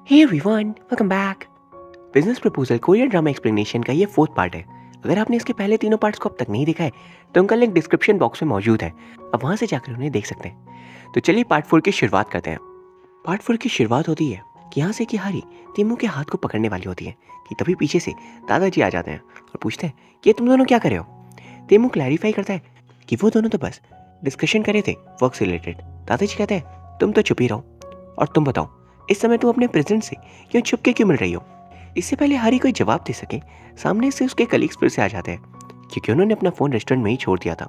हे everyone, welcome back. Business proposal courier drama explanation का ये fourth part है। अगर आपने इसके पहले तीनों पार्ट्स को अब तक नहीं देखा है तो उनका लिंक डिस्क्रिप्शन बॉक्स में मौजूद है, अब वहां से जाकर उन्हें देख सकते हैं। तो चलिए पार्ट 4 की शुरुआत करते हैं। पार्ट 4 की शुरुआत होती है कि यहाँ से कि हारी तीमू के हाथ को पकड़ने वाली होती है कि तभी पीछे से दादाजी आ जाते हैं और पूछते हैं कि तुम दोनों क्या कर रहे हो। तीमू क्लैरिफाई करता है कि वो दोनों तो बस डिस्कशन कर रहे थे वर्क से रिलेटेड। दादाजी कहते हैं तुम तो चुप ही रहो, और तुम बताओ इस समय तुम अपने प्रेजेंट से क्यों छुप के क्यों मिल रही हो। इससे पहले हारी कोई जवाब दे सके सामने से उसके कलीग्स फिर से आ जाते हैं क्योंकि उन्होंने अपना फोन रेस्टोरेंट में ही छोड़ दिया था।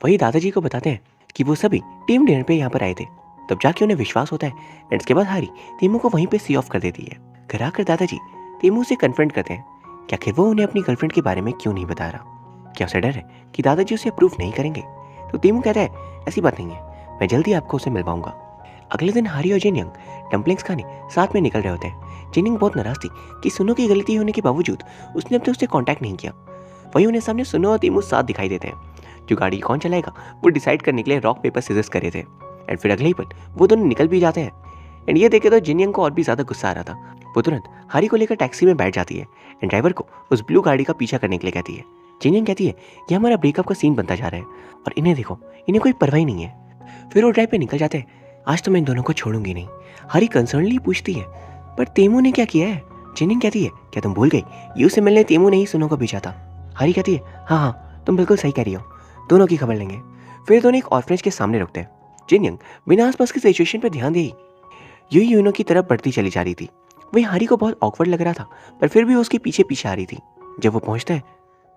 वही दादाजी को बताते हैं कि वो सभी टीम डिनर पे यहाँ पर आए थे। तब जाके उन्हें विश्वास होता है एंड इसके बाद हारी तीमू को वहीं पे सी ऑफ कर देती है। घर आकर दादाजी तीमू से कन्फ्रंट करते हैं कि आखिर वो उन्हें अपनी गर्लफ्रेंड के बारे में क्यों नहीं बता रहा। क्या उसे डर है कि दादाजी उसे अप्रूव नहीं करेंगे। तो तीमू कहता है ऐसी बात नहीं है, मैं जल्दी आपको उसे मिल पाऊंगा। अगले दिन हारी और जिनयंग डम्पलिंग्स खाने साथ में निकल रहे होते हैं। जिनयंग बहुत नाराज थी कि सुनो की गलती होने के बावजूद उसने अब तक उससे कांटेक्ट नहीं किया। वहीं उन्हें सामने सुनो और तीमू साथ दिखाई देते हैं। जो गाड़ी कौन चलाएगा वो डिसाइड करने के लिए रॉक पेपर सीजर्स कर रहे थे एंड फिर अगले ही पल वो दोनों निकल भी जाते हैं। एंड ये देखे तो जिनयंग को और भी ज्यादा गुस्सा आ रहा था। वो तुरंत हारी को लेकर टैक्सी में बैठ जाती है एंड ड्राइवर को उस ब्लू गाड़ी का पीछा करने के लिए कहती है। जिनयंग कहती है ये हमारा ब्रेकअप का सीन बनता जा रहा है और इन्हें देखो, इन्हें कोई परवाह ही नहीं है। फिर वो ड्राइव पे निकल जाते हैं। आज तो मैं इन दोनों को छोड़ूंगी नहीं। हारी कंसर्नली पूछती है पर तेमू ने क्या किया है। जिनिंग कहती है क्या तुम भूल गई यू से मिलने तेमू ने ही सुनो को भेजा था। हारी कहती है हाँ हाँ तुम बिल्कुल सही कह रही हो, दोनों की खबर लेंगे। फिर दोनों एक ऑर्फनेज के सामने रुकते हैं। जिनयंग बिना आसपास की सिचुएशन पर ध्यान दे यू यूनो की तरफ बढ़ती चली जा रही थी। वही हारी को बहुत ऑकवर्ड लग रहा था पर फिर भी उसके पीछे पीछे आ रही थी। जब वो पहुंचता है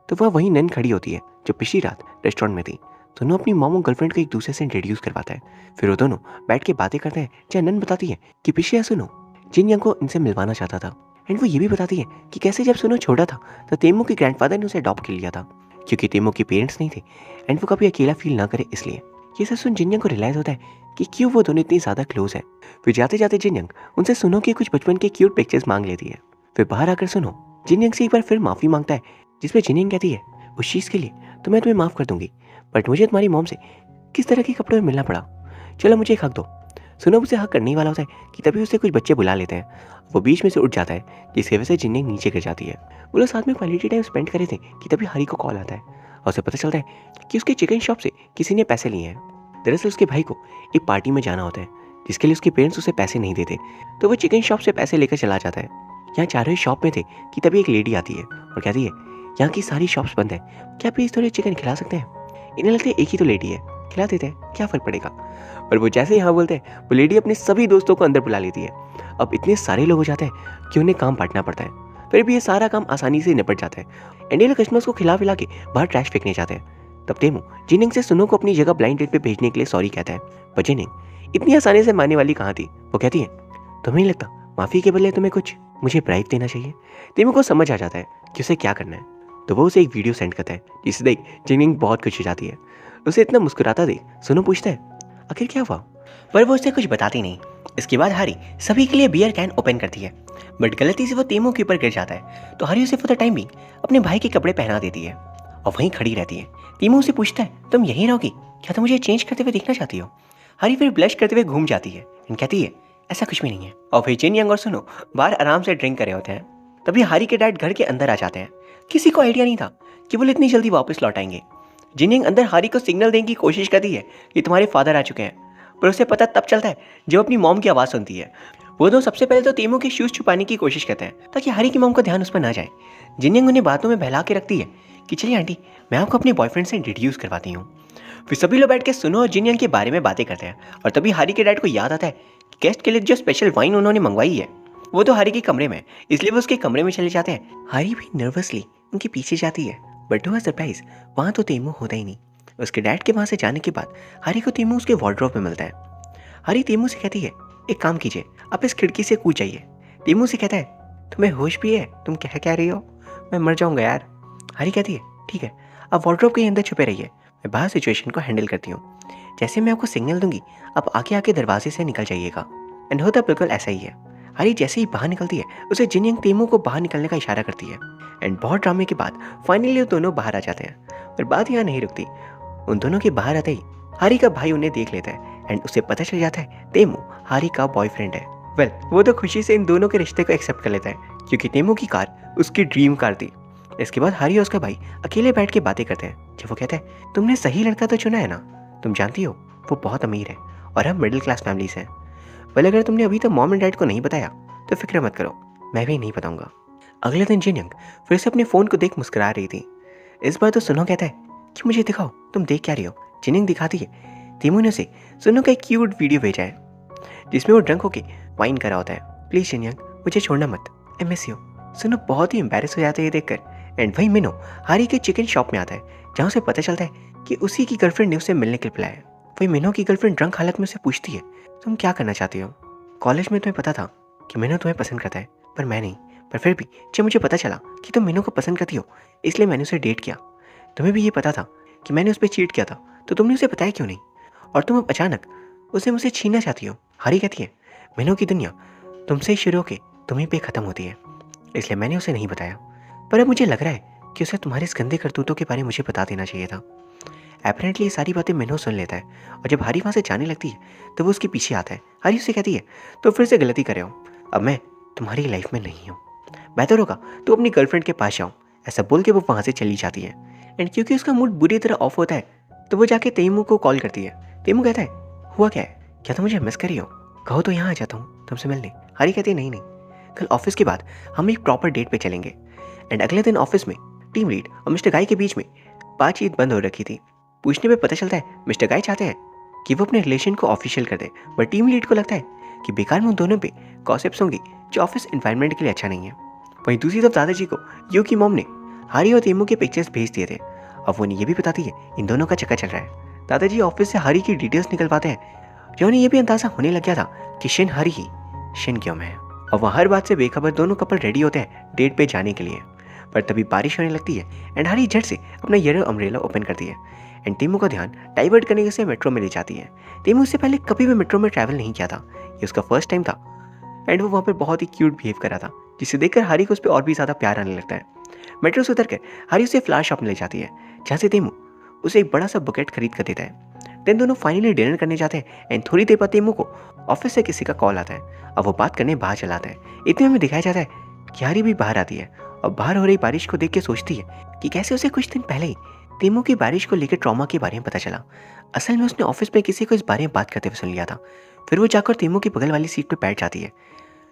तो वह वही नन खड़ी होती है जो पिछली रात रेस्टोरेंट में थी। दोनों अपनी मॉम और गर्लफ्रेंड को एक दूसरे से इंट्रोड्यूस करवाता है। फिर वो दोनों बैठ के बातें करते हैं जहाँ नन बताती है कि पिछले सुनो जिनयंग को इनसे मिलवाना चाहता था। एंड वो ये भी बताती है कि कैसे जब सुनो छोटा था तो तेमू के ग्रैंडफादर ने उसे अडॉप्ट कर लिया था क्योंकि तेमू के पेरेंट्स नहीं थे एंड वो कभी अकेला फील ना करे इसलिए। ये सब सुन जिनयंग को रियलाइज होता है कि क्यों वो दोनों इतनी ज्यादा क्लोज है। फिर जाते जाते जिनयंग उनसे सुनो के कुछ बचपन के क्यूट पिक्चर्स मांग लेती है। फिर बाहर आकर सुनो जिनयंग से एक बार फिर माफी मांगता है जिसमें जिनयंग कहती है उस चीज के लिए तो मैं तुम्हें माफ कर दूंगी बट मुझे तुम्हारी मॉम से किस तरह के कपड़ों में मिलना पड़ा, चलो मुझे एक हक दो। सुनो उसे हक करने वाला होता है कि तभी उसे कुछ बच्चे बुला लेते हैं। वो बीच में से उठ जाता है जिसकी वजह से जिनयंग नीचे गिर जाती है। वो लोग साथ में क्वालिटी टाइम स्पेंड कर रहे थे कि तभी हारी को कॉल आता है और उसे पता चलता है कि उसके चिकन शॉप से किसी ने पैसे लिए हैं। दरअसल उसके भाई को एक पार्टी में जाना होता है जिसके लिए उसके पेरेंट्स उसे पैसे नहीं देते, तो वो चिकन शॉप से पैसे लेकर चला जाता है। यहाँ चारों शॉप में थे कि तभी एक लेडी आती है और कहती है यहाँ की सारी शॉप्स बंद है, क्या प्लीज थोड़े चिकन खिला सकते हैं। इन्हें लगता है एक ही तो लेडी है, खिला देते हैं क्या फर्क पड़ेगा। पर वो जैसे ही हाँ बोलते हैं वो लेडी अपने सभी दोस्तों को अंदर बुला लेती है। अब इतने सारे लोग हो जाते हैं कि उन्हें काम बांटना पड़ता है, फिर भी ये सारा काम आसानी से निपट जाता है। इंडियन कस्टमर्स को खिला पिला के बाहर ट्रैश फेंकने जाते हैं। तब तेमू जिनिंग से सुनो को अपनी जगह ब्लाइंड डेट पे भेजने के लिए सॉरी कहता है, पर जिनिंग इतनी आसानी से मानने वाली कहाँ थी। वो कहती है तुम्हें नहीं लगता माफी के बदले तुम्हें कुछ मुझे ब्राइब देना चाहिए। तेमू को समझ आ जाता है कि उसे क्या करना है, तो वो उसे एक वीडियो सेंड करता है जिसे देख जिनिंग बहुत खुश हो जाती है। उसे इतना मुस्कुराता देख सुनो पूछता है आखिर क्या हुआ, पर वो उसे कुछ बताती नहीं। इसके बाद हारी सभी के लिए बियर कैन ओपन करती है बट गलती से वो तेमू के ऊपर गिर जाता है, तो हारी उसे फॉर द टाइम भी अपने भाई के कपड़े पहना देती है और वहीं खड़ी रहती है। तेमू उसे पूछता है तुम यहीं रहोगी, क्या तुम मुझे चेंज करते हुए देखना चाहती हो। हारी फिर ब्लश करते हुए घूम जाती है एंड कहती है ऐसा कुछ भी नहीं है। और फिर जिनयंग और सुनो बाहर आराम से ड्रिंक कर रहे होते हैं। तभी हारी के डैड घर के अंदर आ जाते हैं। किसी को आइडिया नहीं था कि वो इतनी जल्दी वापस लौट आएंगे। जिनयंग अंदर हारी को सिग्नल देने की कोशिश करती है कि तुम्हारे फादर आ चुके हैं, पर उसे पता तब चलता है जब अपनी मॉम की आवाज़ सुनती है। वो दो सबसे पहले तो तेमू के शूज छुपाने की कोशिश करते हैं ताकि हारी की मॉम का ध्यान उस पर ना जाए। जिनयंग उन्हें बातों में बहला के रखती है कि चलिए आंटी मैं आपको अपने बॉयफ्रेंड से इंट्रोड्यूस करवाती हूँ। फिर सभी लोग बैठ के सुनो और जिनयंग के बारे में बातें करते हैं और तभी हारी के डैड को याद आता है कि गेस्ट के लिए जो स्पेशल वाइन उन्होंने मंगवाई है वो तो हारी के कमरे में, इसलिए वो उसके कमरे में चले जाते हैं। हारी भी नर्वसली उनके पीछे जाती है बट टू हर सरप्राइज वहाँ तो तेमू होता ही नहीं। उसके डैड के वहाँ से जाने के बाद हारी को तेमू उसके वार्डरोब में मिलता है। हारी तेमू से कहती है एक काम कीजिए आप इस खिड़की से कूद जाइए। तेमू से कहता है तुम्हें होश भी है, तुम क्या कह रही हो, मैं मर जाऊंगा यार। हारी कहती है ठीक है आप वार्डरोब के अंदर छुपे रहिए, मैं बाहर सिचुएशन को हैंडल करती हूँ। जैसे मैं आपको सिग्नल दूंगी आप आके आके दरवाजे से निकल जाइएगा। एंड होता बिल्कुल ऐसा ही है। हारी जैसे ही बाहर निकलती है उसे जिनयंग तेमू को बाहर निकलने का इशारा करती है एंड बहुत ड्रामे के बाद फाइनली वो दोनों बाहर आ जाते हैं। पर बात यहाँ नहीं रुकती, उन दोनों के बाहर आते ही हारी का भाई उन्हें देख लेता है एंड उसे पता चल जाता है तेमू हारी का बॉयफ्रेंड है। वो तो खुशी से इन दोनों के रिश्ते को एक्सेप्ट कर लेता है क्योंकि तेमू की कार उसकी ड्रीम कार थी। इसके बाद हरी और उसका भाई अकेले बैठ के बातें करते हैं जब वो कहते हैं तुमने सही लड़का तो चुना है ना, तुम जानती हो वो बहुत अमीर है और हम मिडिल क्लास फैमिली से हैं। अगर तुमने अभी तक मॉम एंड डैड को नहीं बताया तो फिक्र मत करो, मैं भी नहीं बताऊंगा। अगले दिन जिनयंग फिर से अपने फ़ोन को देख मुस्कुरा रही थी। इस बार तो सुनो कहता है कि मुझे दिखाओ तुम देख क्या रही हो। जिनयंग दिखाती है। तेमू ने उसे सुनो का एक क्यूट वीडियो भेजा है जिसमें वो ड्रंक होके वाइन कर रहा होता है। प्लीज़ जिनयंग मुझे छोड़ना मत, आई मिस यू। सुनो बहुत ही एम्बैरेस हो जाते हैं देखकर। एंड वही मिनो हारी के चिकन शॉप में आता है जहाँ उसे पता चलता है कि उसी की गर्लफ्रेंड ने उसे मिलने के लिए बुलाया है। वही मिनो की गर्लफ्रेंड ड्रंक हालत में उसे पूछती है तुम क्या करना चाहती हो। कॉलेज में तुम्हें पता था कि मिनो तुम्हें पसंद करता है पर मैं नहीं, पर फिर भी जब मुझे पता चला कि तुम मिनो को पसंद करती हो इसलिए मैंने उसे डेट किया। तुम्हें भी ये पता था कि मैंने उस पर चीट किया था तो तुमने उसे बताया क्यों नहीं, और तुम अब अचानक उसे मुझसे छीनना चाहती हो। हारी कहती है मिनो की दुनिया तुमसे ही शुरू होकर तुम्हीं पे ख़त्म होती है, इसलिए मैंने उसे नहीं बताया। पर अब मुझे लग रहा है कि उसे तुम्हारे इस गंदे करतूतों के बारे में मुझे बता देना चाहिए था। एपरेंटली ये सारी बातें मिनो सुन लेता है और जब हारी वहाँ से जाने लगती है तो वो उसके पीछे आता है। हारी उसे कहती है तो फिर से गलती कर रहे हो, अब मैं तुम्हारी लाइफ में नहीं हूँ, बेहतर होगा तो अपनी गर्लफ्रेंड के पास जाओ। ऐसा बोल के वो वहाँ से चली जाती है। एंड क्योंकि उसका मूड बुरी तरह ऑफ होता है तो वो जाके तेमू को कॉल करती है। तेमू कहता है हुआ क्या है, क्या तुम मुझे मिस करी हो, कहो तो यहाँ आ जाता हूँ तुमसे मिलने। हारी कहती है नहीं नहीं, कल ऑफिस के बाद हम एक प्रॉपर डेट पे चलेंगे। एंड अगले दिन ऑफिस में टीम लीड और मिस्टर गाय के बीच में बातचीत बंद हो रखी थी। पूछने पे पता चलता है मिस्टर गाय चाहते हैं कि वो अपने रिलेशन को ऑफिशियल कर दे, बट टीम लीड को लगता है कि बेकार में उन दोनों पे गॉसिप्स होंगी जो ऑफिस एनवायरनमेंट के लिए अच्छा नहीं है। वहीं दूसरी तरफ दादाजी को यू की मॉम ने हारी और तेमू के पिक्चर्स भेज दिए थे। अब वो ये भी बताती है इन दोनों का चक्कर चल रहा है। दादाजी ऑफिस से हारी की डिटेल्स निकलवाते हैं जो उन्हें ये भी अंदाजा होने लग गया था कि शिन हारी ही शिन क्यों में है। और वह हर बात से बेखबर दोनों कपल रेडी होते हैं डेट पे जाने के लिए। पर तभी बारिश होने लगती है एंड हारी झट से अपना येलो अम्ब्रेला ओपन करती है एंड तेमू का ध्यान डाइवर्ट करने के से मेट्रो में ले जाती है। तेमू इससे पहले कभी भी मेट्रो में ट्रैवल नहीं किया था, ये उसका फर्स्ट टाइम था। एंड वो वहाँ पर बहुत ही क्यूट बिहेव कर रहा था जिसे देखकर हारी को उस पर और भी ज़्यादा प्यार आने लगता है। मेट्रो से उतरकर हारी उसे फ्लावर शॉप में ले जाती है जहाँ से तेमू उसे एक बड़ा सा बुकेट खरीद कर देता है। देन दोनों फाइनली डिनर करने जाते हैं एंड थोड़ी देर बाद तेमू को ऑफिस से किसी का कॉल आता है। अब वो बात करने बाहर चलाता है। इतने में दिखाया जाता है कि हारी भी बाहर आती है और बाहर हो रही बारिश को देख के सोचती है कि कैसे उसे कुछ दिन पहले ही तेमू की बारिश को लेकर ट्रॉमा के बारे में पता चला। असल में उसने ऑफिस में किसी को इस बारे में बात करते हुए सुन लिया था। फिर वो जाकर तेमू की बगल वाली सीट पर बैठ जाती है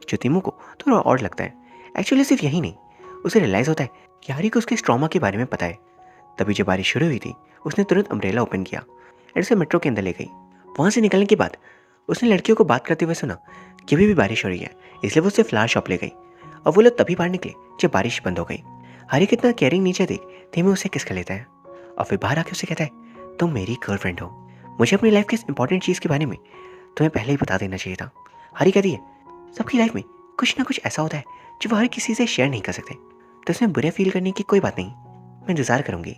जो तेमू को थोड़ा और लगता है। एक्चुअली सिर्फ यही नहीं, उसे रियलाइज़ होता है कि हारी को उसके इस ट्रॉमा के बारे में पता है। तभी जब बारिश शुरू हुई थी उसने तुरंत अम्ब्रेला ओपन किया एंड उसे मेट्रो के अंदर ले गई। वहाँ से निकलने के बाद उसने लड़कियों को बात करते हुए सुना कि अभी भी बारिश हो रही है, इसलिए वो उसे फ्लावर शॉप ले गई और वो लोग तभी बाहर निकले जब बारिश बंद हो गई। हारी कितना केयरिंग नीचे देख तेमू उसे किस कर लेता है और फिर बाहर आके उसे कहता है तुम मेरी गर्लफ्रेंड हो, मुझे अपनी लाइफ की इस इंपॉर्टेंट चीज़ के बारे में तुम्हें पहले ही बता देना चाहिए था। हारी कहती है सबकी लाइफ में कुछ ना कुछ ऐसा होता है जो वो हर किसी से शेयर नहीं कर सकते, तो इसमें बुरे फील करने की कोई बात नहीं, मैं इंतज़ार करूँगी।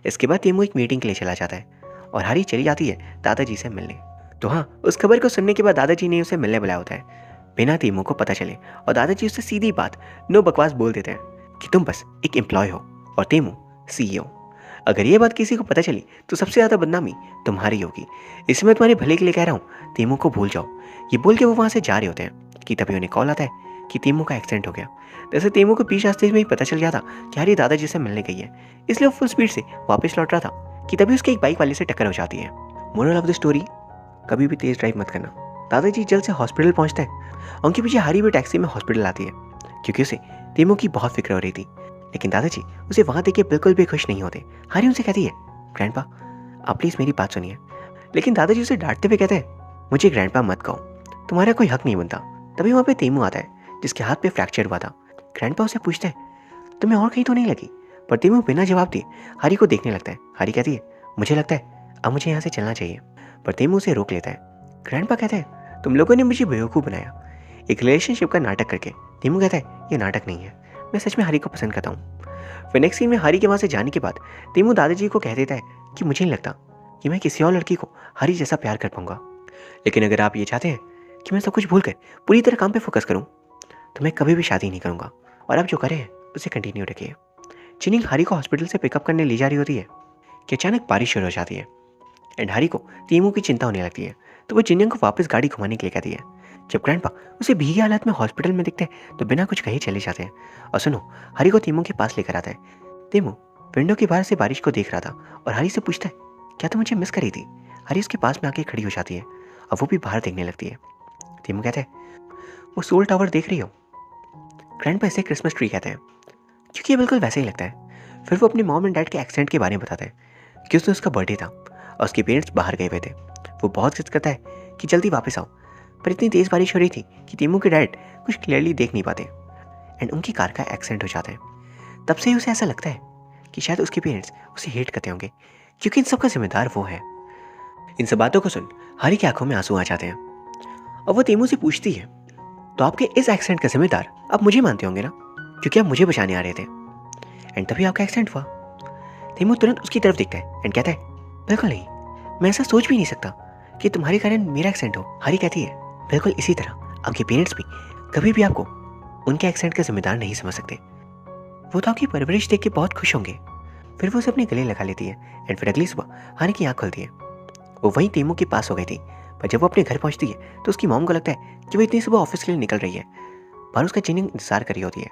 इसके बाद तेमू एक मीटिंग के लिए चला जाता है और हारी चली जाती है दादाजी से मिलने। तो हाँ, उस खबर को सुनने के बाद दादाजी ने उसे मिलने बुलाया होता है बिना तेमू को पता चले, और दादाजी उससे सीधी बात नो बकवास बोल देते हैं कि तुम बस एक एम्प्लॉय हो और तेमू CEO। अगर ये बात किसी को पता चली तो सबसे ज़्यादा बदनामी तुम्हारी होगी, इसमें मैं तुम्हारे भले के लिए कह रहा हूँ, तेमू को भूल जाओ। ये बोल के वो वहाँ से जा रहे होते हैं कि तभी उन्हें कॉल आता है कि तेमू का एक्सीडेंट हो गया। जैसे तेमू को बीच रास्ते में ही पता चल गया था कि हारी दादाजी से मिलने गई है, इसलिए वो फुल स्पीड से वापस लौट रहा था कि तभी उसके एक बाइक वाले से टक्कर हो जाती है। मोरल ऑफ द स्टोरी, कभी भी तेज ड्राइव मत करना। दादाजी जल्द से हॉस्पिटल पहुंचते हैं। उनके पीछे हारी भी टैक्सी में हॉस्पिटल आती है क्योंकि उसे तेमू की बहुत फिक्र हो रही थी, लेकिन दादाजी उसे वहाँ देख के बिल्कुल भी खुश नहीं होते। हारी उनसे कहती है ग्रैंडपा आप प्लीज़ मेरी बात सुनिए, लेकिन दादाजी उसे डांटते हुए कहते हैं मुझे ग्रैंडपा मत कहो, तुम्हारा कोई हक नहीं बनता। तभी वहाँ पे तेमू आता है जिसके हाथ पे फ्रैक्चर हुआ था। ग्रैंडपा उसे पूछते हैं तुम्हें और कहीं तो नहीं लगी, पर तेमू बिना जवाब दिए हारी को देखने लगता है। हारी कहती है मुझे लगता है अब मुझे यहाँ से चलना चाहिए, पर तेमू उसे रोक लेता है। ग्रैंडपा कहते हैं तुम लोगों ने मुझे बेवकूफ़ बनाया एक रिलेशनशिप का नाटक करके। तेमू कहता है ये नाटक नहीं है, मैं सच में हारी को पसंद करता हूँ। फिर नेक्स्ट सीन में हारी के वहाँ से जाने के बाद तेमू दादाजी को कह देता है कि मुझे नहीं लगता कि मैं किसी और लड़की को हारी जैसा प्यार कर पाऊंगा, लेकिन अगर आप ये चाहते हैं कि मैं सब कुछ भूल कर पूरी तरह काम पे फोकस करूं तो मैं कभी भी शादी नहीं करूंगा, और आप जो करें उसे कंटिन्यू रखिए। जिनिंग हारी को हॉस्पिटल से पिकअप करने ले जा रही होती है कि अचानक बारिश शुरू हो जाती है एंड हारी को तेमू की चिंता होने लगती है, तो वो जिनिंग को वापस गाड़ी घुमाने के लिए कहती है जब ग्रैंडपा उसे भीगी हालत में हॉस्पिटल में दिखते हैं तो बिना कुछ कहे चले जाते हैं। और सुनो, हरी को तीमू के पास लेकर आता है। तीमू विंडो के बाहर से बारिश को देख रहा था और हरी से पूछता है, क्या तुम मुझे मिस करी थी? हरी उसके पास में आके खड़ी हो जाती है और वो भी बाहर देखने लगती है। तीमू कहता है, वो सोल टावर देख रही हो? ग्रैंडपा इसे क्रिसमस ट्री कहते हैं क्योंकि ये बिल्कुल वैसे ही लगता है। फिर वो अपने मॉम एंड डैड के एक्सीडेंट के बारे में बताता है कि उस दिन उसका बर्थडे था और उसके पेरेंट्स बाहर गए हुए थे। वो बहुत जिद करता है कि जल्दी वापस आओ, पर इतनी तेज़ बारिश हो रही थी कि तीमू के डैड कुछ क्लियरली देख नहीं पाते एंड उनकी कार का एक्सीडेंट हो जाता है। तब से ही उसे ऐसा लगता है कि शायद उसके पेरेंट्स उसे हेट करते होंगे क्योंकि इन सब का जिम्मेदार वो है। इन सब बातों को सुन हरी की आंखों में आंसू आ जाते हैं और वो तीमू से पूछती है, तो आपके इस एक्सीडेंट का जिम्मेदार आप मुझे मानते होंगे ना, क्योंकि आप मुझे बचाने आ रहे थे एंड तभी आपका एक्सीडेंट हुआ। तीमू तुरंत उसकी तरफ देखता है एंड कहता है, बिल्कुल नहीं, मैं ऐसा सोच भी नहीं सकता कि तुम्हारे कारण मेरा एक्सीडेंट हो। हरी कहती है, बिल्कुल इसी तरह आपके पेरेंट्स भी कभी भी आपको उनके एक्सीडेंट का जिम्मेदार नहीं समझ सकते। वो तो आपकी परवरिश देख के बहुत खुश होंगे। फिर वो उसे अपने गले लगा लेती है एंड फिर अगली सुबह हरी की आँख खुलती है। वो वहीं तीमू के पास हो गई थी, पर जब वो अपने घर पहुंचती है तो उसकी मॉम को लगता है कि वो इतनी सुबह ऑफिस के लिए निकल रही है। पर उसका जिनिंग इंतजार कर रही होती है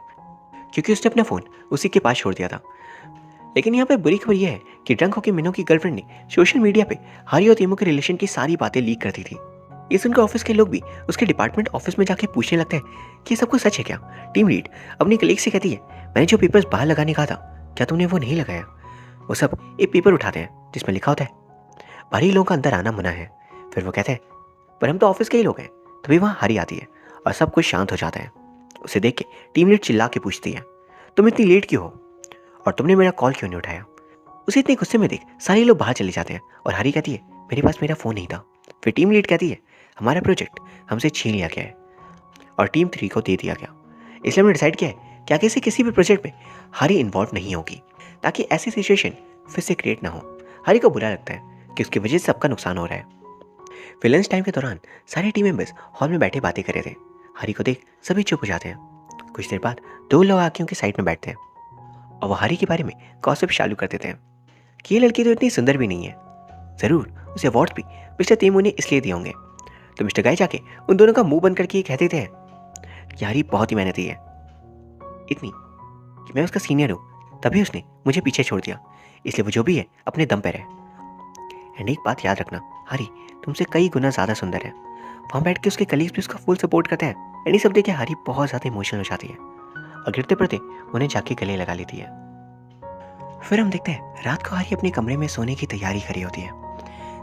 क्योंकि उसने अपना फ़ोन उसी के पास छोड़ दिया था। लेकिन यहाँ पे बुरी खबर यह है कि ड्रंक होकर मिनो की गर्लफ्रेंड ने सोशल मीडिया पे हरी और तीमू के रिलेशन की सारी बातें लीक कर दी थी। ये सुनकर ऑफिस के लोग भी उसके डिपार्टमेंट ऑफिस में जाके पूछने लगते हैं कि ये सब कुछ सच है क्या। टीम लीड अपनी कलीग से कहती है, मैंने जो पेपर्स बाहर लगाने कहा था, क्या तुमने वो नहीं लगाया? वो सब एक पेपर उठाते हैं जिसमें लिखा होता है, बाहरी लोगों का अंदर आना मना है। फिर वो कहते हैं, पर हम तो ऑफिस के ही लोग हैं। तभी वहाँ हरी आती है और सब कुछ शांत हो जाता है। उसे देख के टीम लीड चिल्ला के पूछती है, तुम इतनी लेट क्यों हो और तुमने मेरा कॉल क्यों नहीं उठाया? उसे इतने गुस्से में देख सारे लोग बाहर चले जाते हैं और हरी कहती है, मेरे पास मेरा फ़ोन नहीं था। फिर टीम लीड कहती है, हमारा प्रोजेक्ट हमसे छीन लिया गया है और टीम 3 को दे दिया गया, इसलिए हमने डिसाइड किया है कि आगे से किसी भी प्रोजेक्ट में हरी इन्वॉल्व नहीं होगी ताकि ऐसी सिचुएशन फिर से क्रिएट ना हो। हरी को बुरा लगता है कि उसकी वजह से सबका नुकसान हो रहा है। फिर लंच टाइम के दौरान सारे टीम मेंबर्स हॉल में बैठे बातें कर रहे थे। हरी को देख सभी चुप हो जाते हैं। कुछ देर बाद 2 लोग आके उनके साइड में बैठते हैं और वो हरी के बारे में गॉसिप चालू कर देते हैं कि ये लड़की तो इतनी सुंदर भी नहीं है, ज़रूर उसे अवार्ड्स भी मिस्टर तीमू ने इसलिए दिए होंगे। तो मिस्टर गाय जाके उन दोनों का मुंह बंद करके ये कहते थे कि हरी बहुत ही मेहनती है, इतनी कि मैं उसका सीनियर हूँ, तभी उसने मुझे पीछे छोड़ दिया, इसलिए वो जो भी है अपने दम पर है। एंड एक बात याद रखना, हरी तुमसे कई गुना ज़्यादा सुंदर है। वहाँ बैठ के उसके कलीग्स भी उसका फुल सपोर्ट करते हैं। एंड ये सब देख के हरी बहुत ज़्यादा इमोशनल हो जाती है और गिरते पड़ते उन्हें जाके गले लगा लेती है। फिर हम देखते हैं रात को हरी अपने कमरे में सोने की तैयारी करी होती है।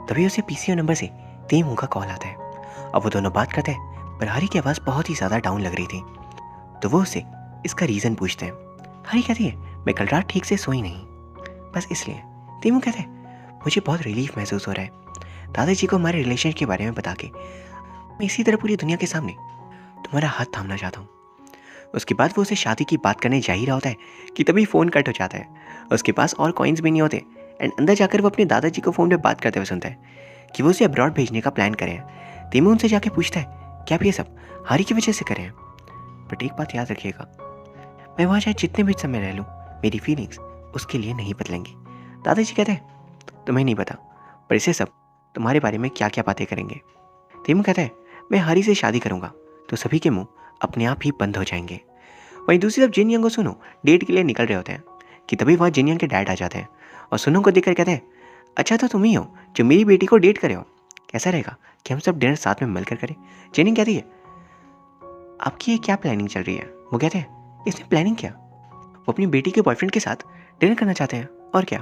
तभी उसे पीसीओ नंबर से तीमू का कॉल आता है और वो दोनों बात करते हैं, पर हरी की आवाज़ बहुत ही ज़्यादा डाउन लग रही थी। तो वो उससे इसका रीज़न पूछते हैं। हरी कहती है, मैं कल रात ठीक से सोई नहीं, बस इसलिए। तीमू कहते हैं, मुझे बहुत रिलीफ महसूस हो रहा है दादाजी को हमारे रिलेशन के बारे में बता के। मैं इसी तरह पूरी दुनिया के सामने तुम्हारा हाथ थामना चाहता हूँ। उसके बाद वो उसे शादी की बात करने जा ही रहा होता है कि तभी फ़ोन कट हो जाता है। उसके पास और कॉइन्स भी नहीं होते एंड अंदर जाकर वो अपने दादाजी को फ़ोन पे बात करते हुए सुनता है कि वो उसे अब्रॉड भेजने का प्लान करें। तीमू उनसे जाके पूछता है, क्या आप ये सब हरी की वजह से करें? बट एक बात याद रखिएगा, मैं वहाँ चाहे जितने भी समय रह लूँ, मेरी फीलिंग्स उसके लिए नहीं बदलेंगी। दादाजी कहते हैं, तुम्हें नहीं पता, पर इसे सब तुम्हारे बारे में क्या क्या बातें करेंगे। तीमू कहता है, मैं हरी से शादी करूँगा तो सभी के मुंह अपने आप ही बंद हो जाएंगे। वहीं दूसरी तरफ जिन यंग और सुनो डेट के लिए निकल रहे होते हैं कि तभी वहाँ जिन यंग के डैड आ जाते हैं और सुनो को देखकर कहते हैं, अच्छा तो तुम ही हो जो मेरी बेटी को डेट करे हो, कैसा रहेगा कि हम सब डिनर साथ में मिलकर करें? जिनिंग कहती है, आपकी ये क्या प्लानिंग चल रही है? वो कहते हैं, इसमें प्लानिंग क्या, वो अपनी बेटी के बॉयफ्रेंड के साथ डिनर करना चाहते हैं और क्या।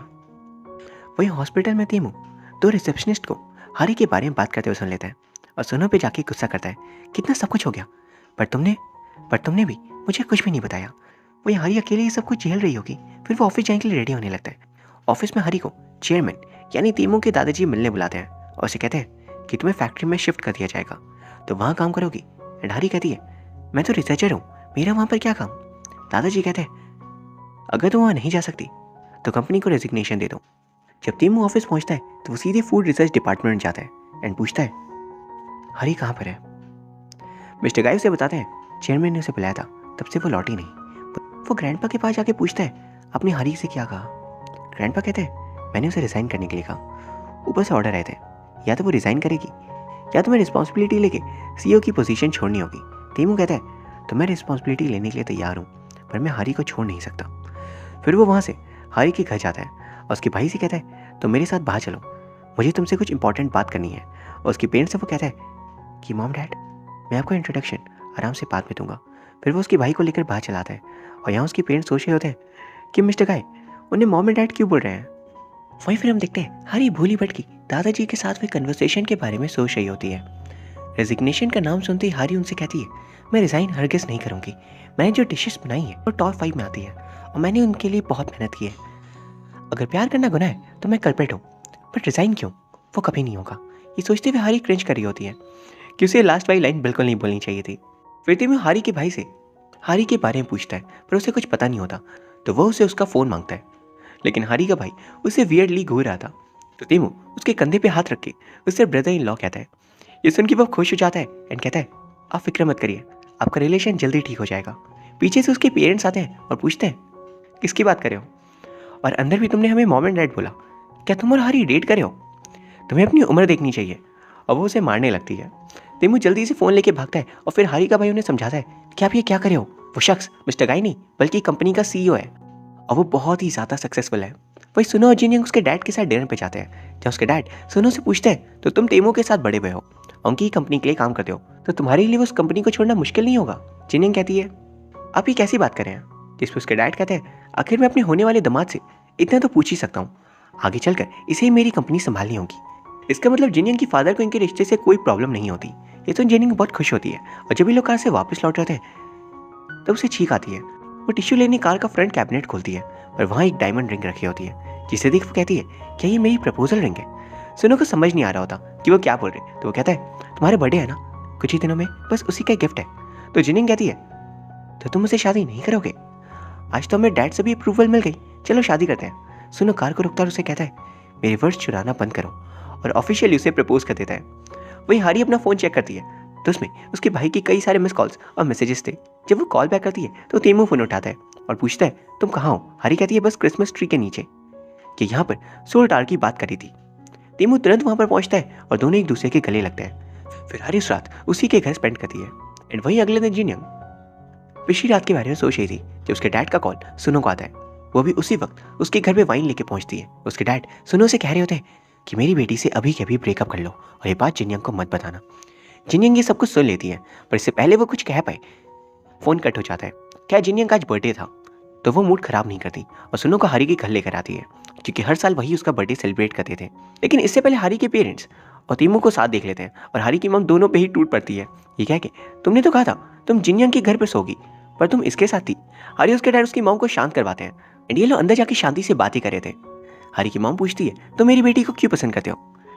वहीं हॉस्पिटल में तीमू 2 रिसेप्शनिस्ट को हरी के बारे में बात करते हुए सुन लेता है और सुनो पे जाके गुस्सा करता है, कितना सब कुछ हो गया, पर तुमने भी मुझे कुछ भी नहीं बताया। वहीं हरी अकेले ये सब कुछ झेल रही होगी। फिर वो ऑफिस जाने के लिए रेडी होने लगता है। ऑफिस में हरी को चेयरमैन यानी तीमू के दादाजी मिलने बुलाते हैं और उसे कहते हैं कि तुम्हें फैक्ट्री में शिफ्ट कर दिया जाएगा, तो वहाँ काम करोगी। एंड हरी कहती है, मैं तो रिसर्चर हूँ, मेरा वहाँ पर क्या काम? दादाजी कहते हैं, अगर तुम वहाँ नहीं जा सकती तो कंपनी को रेजिग्नेशन दे दो। जब तीमू ऑफिस पहुँचता है तो वो सीधे फूड रिसर्च डिपार्टमेंट में जाता है एंड पूछता है, हरी कहाँ पर है? मिस्टर गाय उसे बताते हैं, चेयरमैन ने उसे बुलाया था, तब से वो लौटी नहीं। वो ग्रैंडपा के पास जाके पूछता है, आपने हरी से क्या कहा? ग्रैंडपा कहते हैं, मैंने उसे रिज़ाइन करने के लिए कहा, ऊपर से ऑर्डर आए थे, या तो वो रिज़ाइन करेगी या तुम्हें रिस्पॉन्सिबिलिटी लेके सीईओ की पोजीशन छोड़नी होगी। टीमू कहता है तो मैं रिस्पॉन्सिबिलिटी लेने के लिए तैयार हूँ, पर मैं हारी को छोड़ नहीं सकता। फिर वो वहाँ से हारी के घर जाता है और उसके भाई से कहता है तो मेरे साथ बाहर चलो, मुझे तुमसे कुछ इंपॉर्टेंट बात करनी है। और उसके पेरेंट्स से वो कहता है कि मॉम डैड, मैं आपको इंट्रोडक्शन आराम से बाद में दूंगा। फिर वो उसके भाई को लेकर बाहर चलाता है और यहाँ उसके पेरेंट्स सोच रहे होते हैं कि मिस्टर गाय उन्हें मॉम एंड डैड क्यों बोल रहे हैं। वहीं फिर हम देखते हैं हारी भूली भटकी दादाजी के साथ हुई कन्वर्सेशन के बारे में सोच रही होती है। रेजिग्नेशन का नाम सुनते ही हारी उनसे कहती है मैं रिज़ाइन हरगिज़ नहीं करूँगी। मैंने जो डिशेस बनाई है वो टॉप 5 में आती है और मैंने उनके लिए बहुत मेहनत की है। अगर प्यार करना गुनाह है तो मैं कल्प्रिट हूँ, बट रिज़ाइन क्यों, वो कभी नहीं होगा। ये सोचते हुए हारी क्रिंज कर रही होती है कि उसे लास्ट वाली लाइन बिल्कुल नहीं बोलनी चाहिए थी। फिर टीमू हारी के भाई से हारी के बारे में पूछता है, पर उसे कुछ पता नहीं होता, तो वो उसे उसका फ़ोन मांगता है। लेकिन हारी का भाई उसे वियर्डली घूर रहा था, तो टीमू उसके कंधे पे हाथ रख के उससे ब्रदर इन लॉ कहता है। ये सुन के वो खुश हो जाता है एंड कहता है आप फिक्र मत करिए, आपका रिलेशन जल्दी ठीक हो जाएगा। पीछे से उसके पेरेंट्स आते हैं और पूछते हैं किसकी बात कर रहे हो, और अंदर भी तुमने हमें मॉम एंड डैड बोला, क्या तुम और हारी डेट कर रहे हो, तुम्हें अपनी उम्र देखनी चाहिए। और वो उसे मारने लगती है। टीमू जल्दी से फ़ोन लेके भागता है और फिर हारी का भाई उन्हें समझाता है कि आप ये क्या कर रहे हो, वो शख्स मिस्टर गाय नहीं बल्कि कंपनी का सीईओ है और वो बहुत ही ज़्यादा सक्सेसफुल है। वही सुनो और जिन उसके डैड के साथ डिनर पे जाते हैं, जब उसके डैड सुनो से पूछते हैं तो तुम टीमू के साथ बड़े हुए हो, उनकी कंपनी के लिए काम करते हो, तो तुम्हारे लिए उस कंपनी को छोड़ना मुश्किल नहीं होगा। जिनिंग कहती है आप ये कैसी बात कर रहे हैं, जिस पर उसके डैड कहते हैं आखिर मैं अपने होने वाले दामाद से इतना तो पूछ ही सकता हूँ, आगे चलकर इसे ही मेरी कंपनी संभालनी होगी। इसका मतलब जिनिंग की फादर को इनके रिश्ते से कोई प्रॉब्लम नहीं होती। ये तो जिनिंग बहुत खुश होती है और जब ये लोग कार से वापस लौट रहे हैं तब उसे छींक आती है। वो टिश्यू लेने कार का फ्रंट कैबिनेट खोलती है और वहाँ एक डायमंड रिंग रखी होती है, जिसे देख वो कहती है क्या ये मेरी प्रपोजल रिंग है। सुनो को समझ नहीं आ रहा होता कि वो क्या बोल रहे, तो वो कहता है तुम्हारे बर्थडे है ना कुछ ही दिनों में, बस उसी का गिफ्ट है। तो जिनिंग कहती है तो तुम मुझसे शादी नहीं करोगे, आज तो हमें डैड से भी अप्रूवल मिल गई, चलो शादी करते हैं। सुनो कार को रुकता और उसे कहता है मेरे वर्ड्स चुराना बंद करो, और ऑफिशियली उसे प्रपोज कर देता है। वही हारी अपना फ़ोन चेक करती है तो उसमें उसके भाई के कई सारे मिस कॉल्स और मैसेजेस थे। जब वो कॉल बैक करती है तो टीमू फ़ोन उठाता है और पूछता है तुम कहाँ हो। हारी कहती है बस क्रिसमस ट्री के नीचे, कि यहाँ पर सोल टार की बात करी थी। टीमू तुरंत वहाँ पर पहुँचता है और दोनों एक दूसरे के गले लगते हैं। फिर हारी उस रात उसी के घर स्पेंड करती है। एंड वहीं अगले दिन जिनियंग पिछली रात के बारे में सोच रही थी जब उसके डैड का कॉल सुनो को आता है। वो भी उसी वक्त उसके घर पे वाइन लेके पहुंचती है। उसके डैड सुनो से कह रहे होते हैं कि मेरी बेटी से अभी के अभी ब्रेकअप कर लो और ये बात जिनियंग को मत बताना। जिनियंग ये सब कुछ सुन लेती है, पर इससे पहले वो कुछ कह पाए फ़ोन कट हो जाता है। क्या जिनियंग का आज बर्थडे था, तो वो मूड ख़राब नहीं करती और सुनो को हारी के घर लेकर आती है, क्योंकि हर साल वही उसका बर्थडे सेलिब्रेट करते थे। लेकिन इससे पहले हारी के पेरेंट्स और टीमू को साथ देख लेते हैं और हारी की मम दोनों पे ही टूट पड़ती है। ये कह के तुमने तो कहा था तुम जिनियंग के घर पर सोगी, पर तुम इसके साथ थी। हारी उसके डैड उसकी मॉम को शांत करवाते हैं एंड ये लोग अंदर जाके शांति से बातें कर रहे थे। हारी की मॉम पूछती है तो मेरी बेटी को क्यों पसंद करते हो।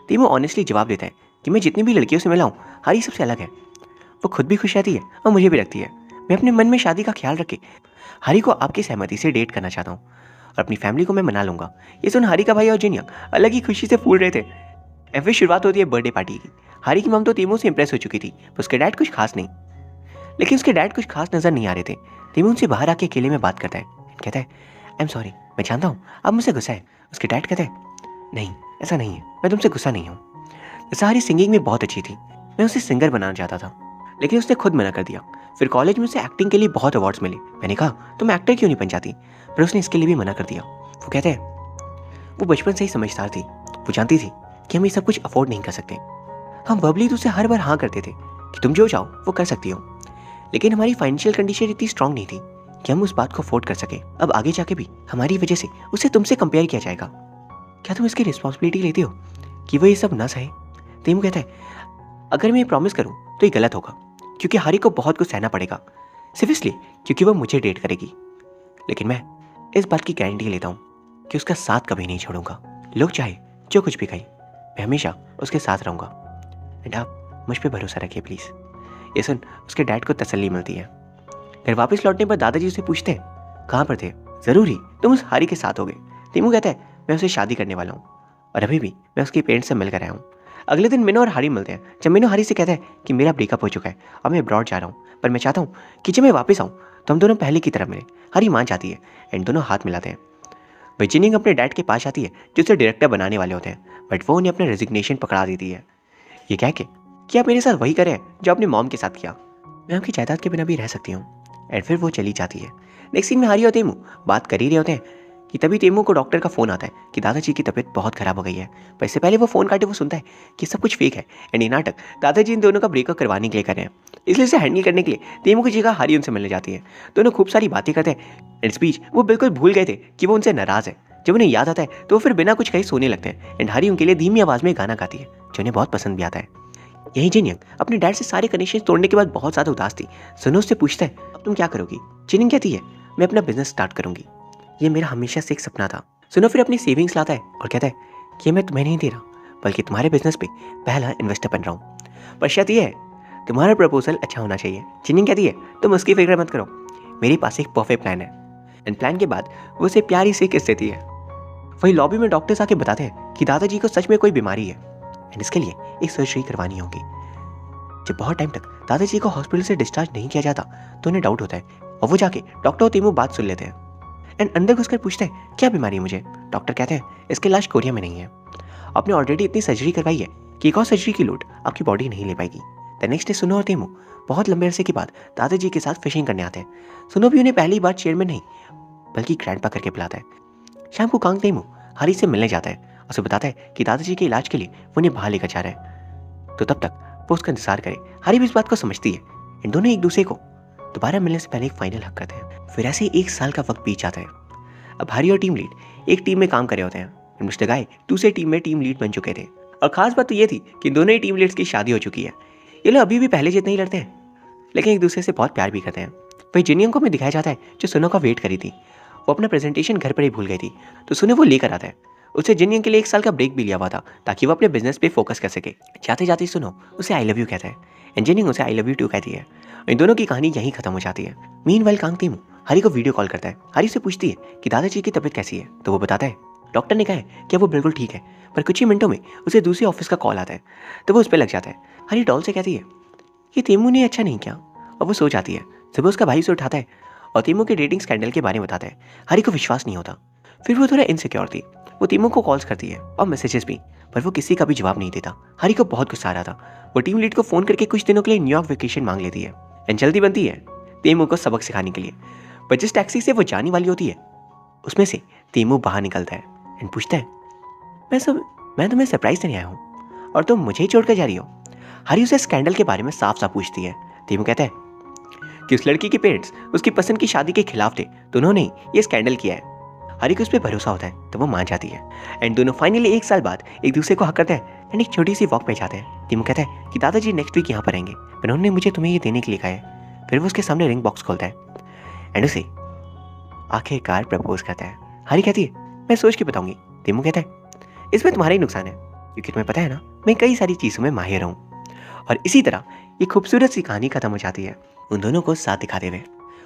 टीमू ऑनेस्टली जवाब देता है कि मैं जितनी भी लड़कियों से मिला हूँ हारी सबसे अलग है, वो खुद भी खुश रहती है और मुझे भी रखती है। मैं अपने मन में शादी का ख्याल रख के हारी को आपकी सहमति से डेट करना चाहता हूँ और अपनी फैमिली को मैं मना लूँगा। ये सुन हारी का भाई और जिनियंग अलग ही खुशी से फूल रहे थे। फिर शुरुआत होती है बर्थडे पार्टी की। हारी की मॉम तो टीमू से इंप्रेस हो चुकी थी, पर उसके डैड कुछ खास नहीं। लेकिन उसके डैड कुछ खास नज़र नहीं आ रहे थे। टीमू उनसे बाहर आके अकेले में बात करता है, कहता है आई एम सॉरी, मैं जानता हूँ अब मुझसे गुस्सा है। उसके डैड कहते हैं नहीं ऐसा नहीं है, मैं तुमसे गुस्सा नहीं हूँ। सारी सिंगिंग में बहुत अच्छी थी, मैं उसे सिंगर बनाना चाहता था, लेकिन उसने खुद मना कर दिया। फिर कॉलेज में उसे एक्टिंग के लिए बहुत अवार्ड्स मिले। मैंने कहा तुम एक्टर क्यों नहीं बन जाती, पर उसने इसके लिए भी मना कर दिया। वो कहते हैं वो बचपन से ही समझदार थी, वो जानती थी कि हम ये सब कुछ अफोर्ड नहीं कर सकते। हम वर्बली तो उसे हर बार हाँ करते थे कि तुम जो चाहो वो कर सकती हो, लेकिन हमारी फाइनेंशियल कंडीशन इतनी स्ट्रांग नहीं थी कि हम उस बात को अफोर्ड कर सके। अब आगे जाके भी हमारी वजह से उसे तुमसे कंपेयर किया जाएगा, क्या तुम इसकी रिस्पॉन्सिबिलिटी लेती हो कि वो ये सब ना सहे। टीमू कहता है अगर मैं ये प्रॉमिस करूं तो ये गलत होगा, क्योंकि हारी को बहुत कुछ सहना पड़ेगा सिर्फ इसलिए क्योंकि वो मुझे डेट करेगी। लेकिन मैं इस बात की गारंटी लेता हूँ कि उसका साथ कभी नहीं छोड़ूंगा। लोग चाहे जो कुछ भी कहें, मैं हमेशा उसके साथ रहूँगा एंड आप मुझ पर भरोसा रखिए प्लीज़। ये सुन उसके डैड को तसल्ली मिलती है। घर वापस लौटने पर दादाजी उसे पूछते हैं कहाँ पर थे, ज़रूरी तुम उस हारी के साथ हो गए। टीमू कहता है मैं उसे शादी करने वाला हूँ और अभी भी मैं उसके पेरेंट्स से मिलकर आया हूँ। अगले दिन मिनो और हारी मिलते हैं। जब मिनो हारी से कहता है कि मेरा ब्रेकअप हो चुका है और मैं अब्रॉड जा रहा हूँ, पर मैं चाहता हूँ कि जब मैं वापस आऊँ तो हम दोनों पहले की तरह मिले। हारी मान जाती है एंड दोनों हाथ मिलाते हैं। जिनिंग अपने डैड के पास आती है जो उसे डायरेक्टर बनाने वाले होते हैं, बट वो उन्हें अपना रेजिग्नेशन पकड़ा देती है। ये कह के कि आप मेरे साथ वही करें जो आपने मॉम के साथ किया। मैं आपकी जायदाद के बिना भी रह सकती हूँ। एंड फिर वो चली जाती है। नेक्स्ट सीन में हारी और तेमू बात कर ही रहे होते हैं कि तभी तेमू को डॉक्टर का फ़ोन आता है कि दादाजी की तबीयत बहुत ख़राब हो गई है। पर इससे पहले वो फ़ोन काटे वो सुनता है कि सब कुछ फेक है एंड ये नाटक दादाजी इन दोनों का ब्रेकअप करवाने के लिए कर रहे हैं। इसलिए इसे हैंडल करने के लिए तेमू की जगह हारी उनसे मिलने जाती है। दोनों खूब सारी बातें करते हैं एंड स्पीच वो बिल्कुल भूल गए थे कि वो उनसे नाराज़ है। जब उन्हें याद आता है तो वो फिर बिना कुछ कहे सोने लगते हैं एंड हारी उनके लिए धीमी आवाज़ में गाना गाती है जो उन्हें बहुत पसंद भी आता है। यही जिनयंग अपने डैड से सारे कनेक्शन तोड़ने के बाद बहुत ज़्यादा उदास थी। सुनो उससे पूछता है अब तुम क्या करोगी। जिनयंग कहती है मैं अपना बिजनेस स्टार्ट करूंगी, ये मेरा हमेशा से एक सपना था। सुनो फिर अपनी सेविंग्स लाता है और कहता है कि मैं तुम्हें नहीं दे रहा बल्कि तुम्हारे बिजनेस पे पहला इन्वेस्टर बन रहा हूँ। पर शर्त यह है तुम्हारा प्रपोजल अच्छा होना चाहिए। जिनयंग कहती है तुम उसकी फिक्र मत करो, मेरे पास एक परफेक्ट प्लान है। एंड प्लान के बाद वो उसे प्यारी सी किस देती है। वही लॉबी में डॉक्टर्स आके बताते हैं कि दादाजी को सच में कोई बीमारी है एंड इसके लिए एक सर्जरी करवानी होगी। जब बहुत टाइम तक दादाजी को हॉस्पिटल से डिस्चार्ज नहीं किया जाता तो उन्हें डाउट होता है और वो जाके डॉक्टर और तेमू बात सुन लेते हैं एंड अंदर घुसकर पूछते हैं क्या बीमारी है मुझे। डॉक्टर कहते हैं इसकी लाश कोरिया में नहीं है, आपने ऑलरेडी इतनी सर्जरी करवाई है कि एक और सर्जरी की लोड आपकी बॉडी नहीं ले पाएगी। द नेक्स्ट डे सुनो और तेमू बहुत लंबे अरसे के बाद दादाजी के साथ फिशिंग करने आते हैं। सुनो भी उन्हें पहली बार चेयरमैन नहीं बल्कि ग्रैंडपा करके बुलाता है। शाम को कांग तेमू हारी से मिलने जाता है और उसे बताता है कि दादाजी के इलाज के लिए वो उन्हें बाहर लेकर जा रहा है, तो तब तक वो उसका इंतजार करे। हारी भी इस बात को समझती है। इन दोनों एक दूसरे को दोबारा मिलने से पहले एक फाइनल हक करते हैं। फिर ऐसे 1 साल का वक्त बीत जाता है। अब हारी और टीम लीड एक टीम में काम कर रहे होते हैं। मिस्टर गाय दूसरे टीम में टीम लीड बन चुके थे और खास बात तो ये थी कि दोनों ही टीम लीड्स की शादी हो चुकी है। ये लोग अभी भी पहले जितने ही लड़ते हैं लेकिन एक दूसरे से बहुत प्यार भी करते हैं। वही जिनयंग को हमें दिखाया जाता है जो सुनो का वेट करी थी। वो अपना प्रेजेंटेशन घर पर ही भूल गई थी तो सुनो वो लेकर आता है। उससे जिनयंग के लिए 1 साल का ब्रेक भी लिया हुआ था ताकि वो अपने बिजनेस पे फोकस कर सके। जाते जाते सुनो उसे आई लव यू कहता है एंड जिनयंग उसे आई लव यू टू कहती है। इन दोनों की कहानी यहीं खत्म हो जाती है। मीनवाइल कांग तेमू हरी को वीडियो कॉल करता है। हरी से पूछती है कि दादाजी की तबीयत कैसी है तो वो बताता है डॉक्टर ने कहा है कि वो बिल्कुल ठीक है। पर कुछ ही मिनटों में उसे दूसरे ऑफिस का कॉल आता है तो वो उस पर लग जाता है। हरी डॉल से कहती है कि तेमू ने अच्छा नहीं किया और वो सो जाती है। सुबह उसका भाई उसे उठाता है और तेमू के डेटिंग स्कैंडल के बारे में बताता है। हरी को विश्वास नहीं होता। फिर वो थोड़ा इनसिक्योर थी। वो तेमू को कॉल्स करती है और मैसेजेस भी, पर वो किसी का भी जवाब नहीं देता। हरी को बहुत गुस्सा आ रहा था। वो टीम लीड को फोन करके कुछ दिनों के लिए न्यूयॉर्क वेकेशन मांग लेती है एंड जल्दी बनती है तेमू को सबक सिखाने के लिए। पर जिस टैक्सी से वो जाने वाली होती है उसमें से तेमू बाहर निकलता है एंड पूछता है मैं तुम्हें सरप्राइज देने आया हूँ और तुम मुझे ही छोड़कर जा रही हो। हरी उसे स्कैंडल के बारे में साफ साफ पूछती है। तेमू कहता है कि उस लड़की के पेरेंट्स उसकी पसंद की शादी के खिलाफ थे तो उन्होंने ये स्कैंडल किया है। हरी को उस पर भरोसा होता है तो वो मान जाती है एंड दोनों फाइनली 1 साल बाद एक दूसरे को हक करते हैं एंड एक छोटी सी वॉक पे जाते हैं। तेमू कहता है कि दादाजी नेक्स्ट वीक यहाँ पर आएंगे, पर उन्होंने मुझे तुम्हें ये देने के लिए कहा है। फिर वो उसके सामने रिंग बॉक्स खोलता है एंड उसे आखिरकार प्रपोज करता है। हरी कहती है मैं सोच के बताऊंगी। तेमू कहता है इसमें तुम्हारा ही नुकसान है क्योंकि तुम्हें पता है ना मैं कई सारी चीज़ों में माहिर हूँ। और इसी तरह ये खूबसूरत सी कहानी खत्म हो जाती है उन दोनों को साथ दिखाते हुए।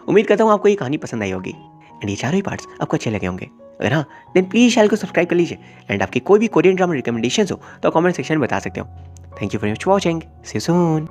उम्मीद करता हूँ आपको ये कहानी पसंद आई होगी एंड ये चारों ही पार्ट्स आपको अच्छे लगे होंगे। अगर हाँ देन प्लीज़ चैनल को सब्सक्राइब कर लीजिए एंड आपकी कोई भी कोरियन ड्रामा रिकमेंडेशन हो तो कमेंट सेक्शन में बता सकते हो। Thank you for watching, see you soon.